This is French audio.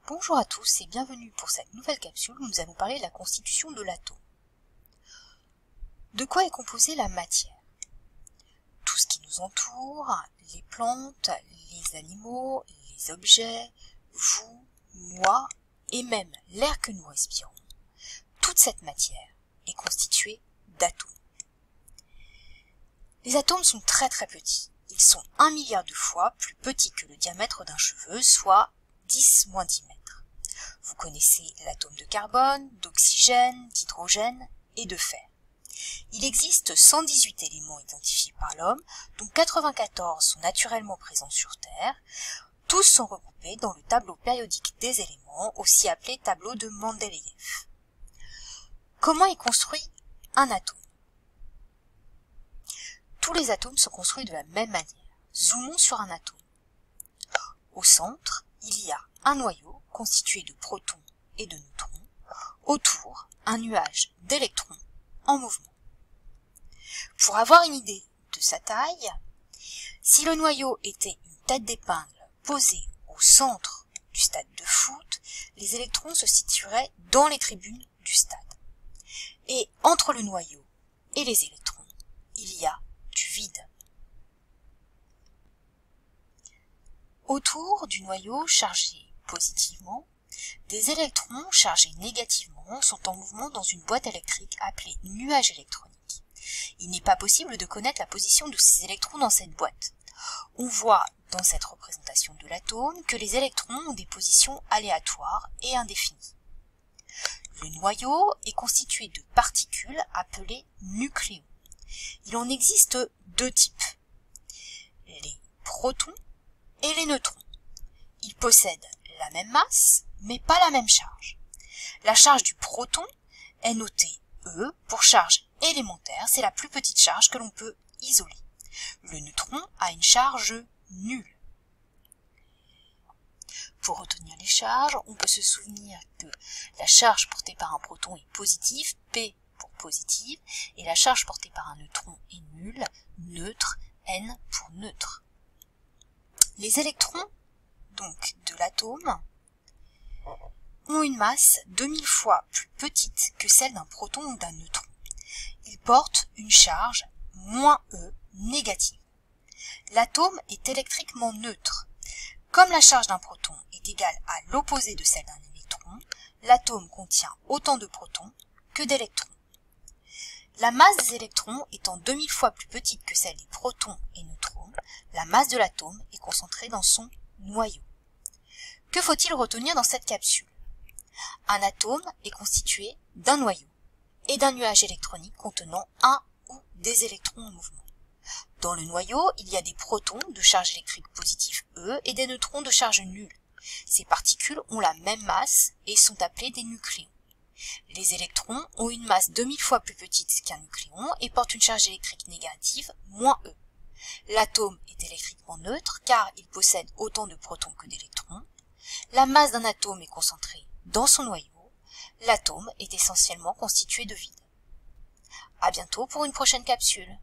Bonjour à tous et bienvenue pour cette nouvelle capsule où nous allons parler de la constitution de l'atome. De quoi est composée la matière? Tout ce qui nous entoure, les plantes, les animaux, les objets, vous, moi et même l'air que nous respirons. Toute cette matière est constituée d'atomes. Les atomes sont très petits. Ils sont 1 milliard de fois plus petits que le diamètre d'un cheveu, soit 10-10 mètres. Vous connaissez l'atome de carbone, d'oxygène, d'hydrogène et de fer. Il existe 118 éléments identifiés par l'homme, dont 94 sont naturellement présents sur Terre. Tous sont regroupés dans le tableau périodique des éléments, aussi appelé tableau de Mendeleïev. Comment est construit un atome? Tous les atomes sont construits de la même manière. Zoomons sur un atome. Au centre, il y a un noyau constitué de protons et de neutrons. Autour, un nuage d'électrons en mouvement. Pour avoir une idée de sa taille, si le noyau était une tête d'épingle posée au centre du stade de foot, les électrons se situeraient dans les tribunes du stade. Et entre le noyau et les électrons, il y a du vide. Autour du noyau chargé positivement, des électrons chargés négativement sont en mouvement dans une boîte électrique appelée nuage électronique. Il n'est pas possible de connaître la position de ces électrons dans cette boîte. On voit dans cette représentation de l'atome que les électrons ont des positions aléatoires et indéfinies. Le noyau est constitué de particules appelées nucléons. Il en existe deux types, les protons et les neutrons. Ils possèdent la même masse, mais pas la même charge. La charge du proton est notée E pour charge élémentaire, c'est la plus petite charge que l'on peut isoler. Le neutron a une charge nulle. Pour retenir les charges, on peut se souvenir que la charge portée par un proton est positive, P pour positive, et la charge portée par un neutron est nulle, neutre, N pour neutre. Les électrons, donc de l'atome, ont une masse 2000 fois plus petite que celle d'un proton ou d'un neutron. Ils portent une charge -E négative. L'atome est électriquement neutre. Comme la charge d'un proton est égale à l'opposé de celle d'un électron, l'atome contient autant de protons que d'électrons. La masse des électrons étant 2000 fois plus petite que celle des protons et neutrons, la masse de l'atome est concentrée dans son noyau. Que faut-il retenir dans cette capsule? Un atome est constitué d'un noyau et d'un nuage électronique contenant un ou des électrons en mouvement. Dans le noyau, il y a des protons de charge électrique positive E et des neutrons de charge nulle. Ces particules ont la même masse et sont appelées des nucléons. Les électrons ont une masse 2000 fois plus petite qu'un nucléon et portent une charge électrique négative, -E. L'atome est électriquement neutre car il possède autant de protons que d'électrons. La masse d'un atome est concentrée dans son noyau. L'atome est essentiellement constitué de vide. À bientôt pour une prochaine capsule.